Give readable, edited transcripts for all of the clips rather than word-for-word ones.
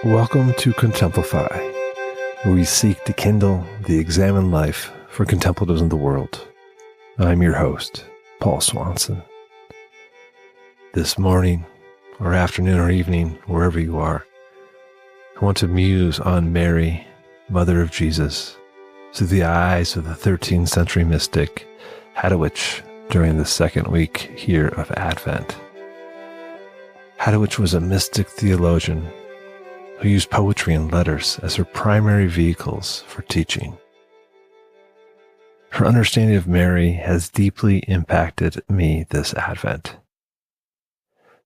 Welcome to Contemplify, where we seek to kindle the examined life for contemplatives in the world. I'm your host, Paul Swanson. This morning, or afternoon, or evening, wherever you are, I want to muse on Mary, Mother of Jesus, through the eyes of the 13th century mystic Hadewijch during the second week here of Advent. Hadewijch was a mystic theologian who used poetry and letters as her primary vehicles for teaching. Her understanding of Mary has deeply impacted me this Advent.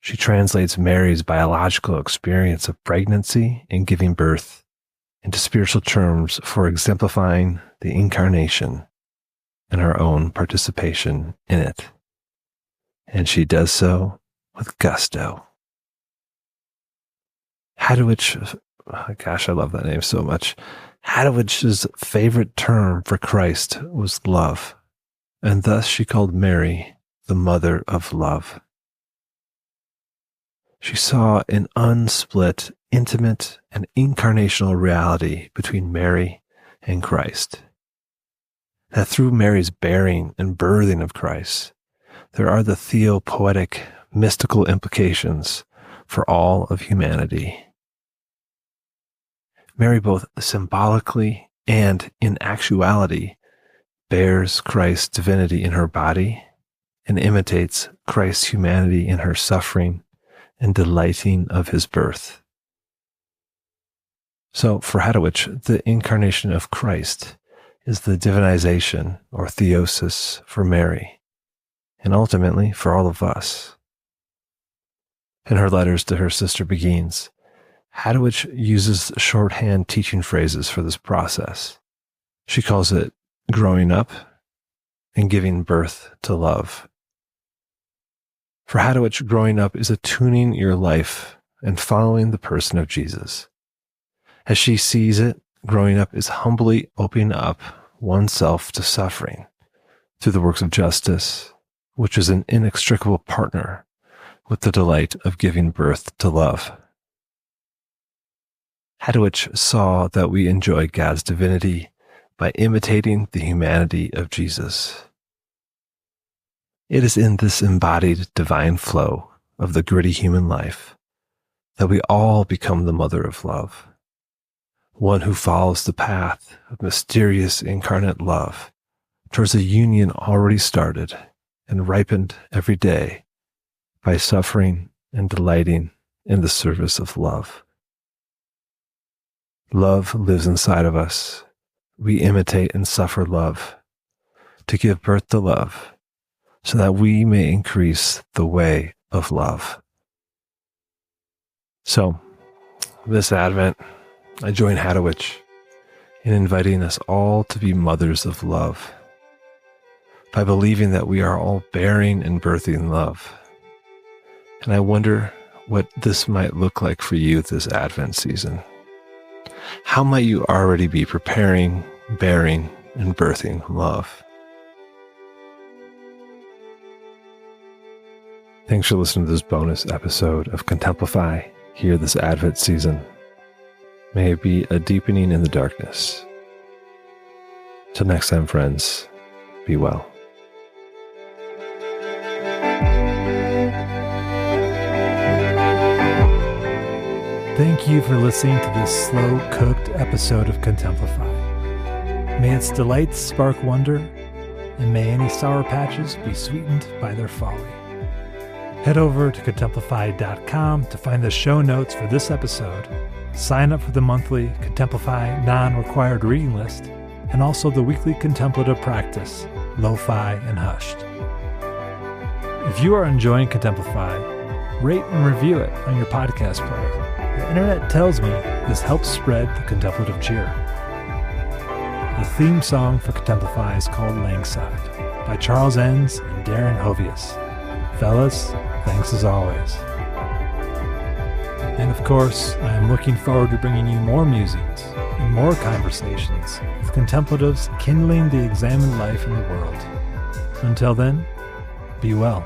She translates Mary's biological experience of pregnancy and giving birth into spiritual terms for exemplifying the incarnation and our own participation in it. And she does so with gusto. Hadewijch, gosh, I love that name so much. Hadewijch's favorite term for Christ was love, and thus she called Mary the Mother of Love. She saw an unsplit, intimate, and incarnational reality between Mary and Christ. That through Mary's bearing and birthing of Christ, there are the theopoetic, mystical implications for all of humanity. Mary both symbolically and in actuality bears Christ's divinity in her body and imitates Christ's humanity in her suffering and delighting of his birth. So for Hadewijch, the incarnation of Christ is the divinization or theosis for Mary, and ultimately for all of us. In her letters to her sister Beguines, Hadewijch uses shorthand teaching phrases for this process. She calls it growing up and giving birth to love. For Hadewijch, growing up is attuning your life and following the person of Jesus. As she sees it, growing up is humbly opening up oneself to suffering through the works of justice, which is an inextricable partner with the delight of giving birth to love. Hadewijch saw that we enjoy God's divinity by imitating the humanity of Jesus. It is in this embodied divine flow of the gritty human life that we all become the mother of love, one who follows the path of mysterious incarnate love towards a union already started and ripened every day by suffering and delighting in the service of love. Love lives inside of us. We imitate and suffer love to give birth to love so that we may increase the way of love. So, this Advent, I join Hadewijch in inviting us all to be mothers of love by believing that we are all bearing and birthing love. And I wonder what this might look like for you this Advent season. How might you already be preparing, bearing, and birthing love? Thanks for listening to this bonus episode of Contemplify here this Advent season. May it be a deepening in the darkness. Till next time, friends, be well. Thank you for listening to this slow-cooked episode of Contemplify. May its delights spark wonder, and may any sour patches be sweetened by their folly. Head over to contemplify.com to find the show notes for this episode, sign up for the monthly Contemplify non-required reading list, and also the weekly contemplative practice, Lo-Fi and Hushed. If you are enjoying Contemplify, rate and review it on your podcast player. The internet tells me this helps spread the contemplative cheer. The theme song for Contemplify is called Langside by Charles Enns and Darren Hovius. Fellas, thanks as always. And of course, I am looking forward to bringing you more musings and more conversations with contemplatives kindling the examined life in the world. Until then, be well.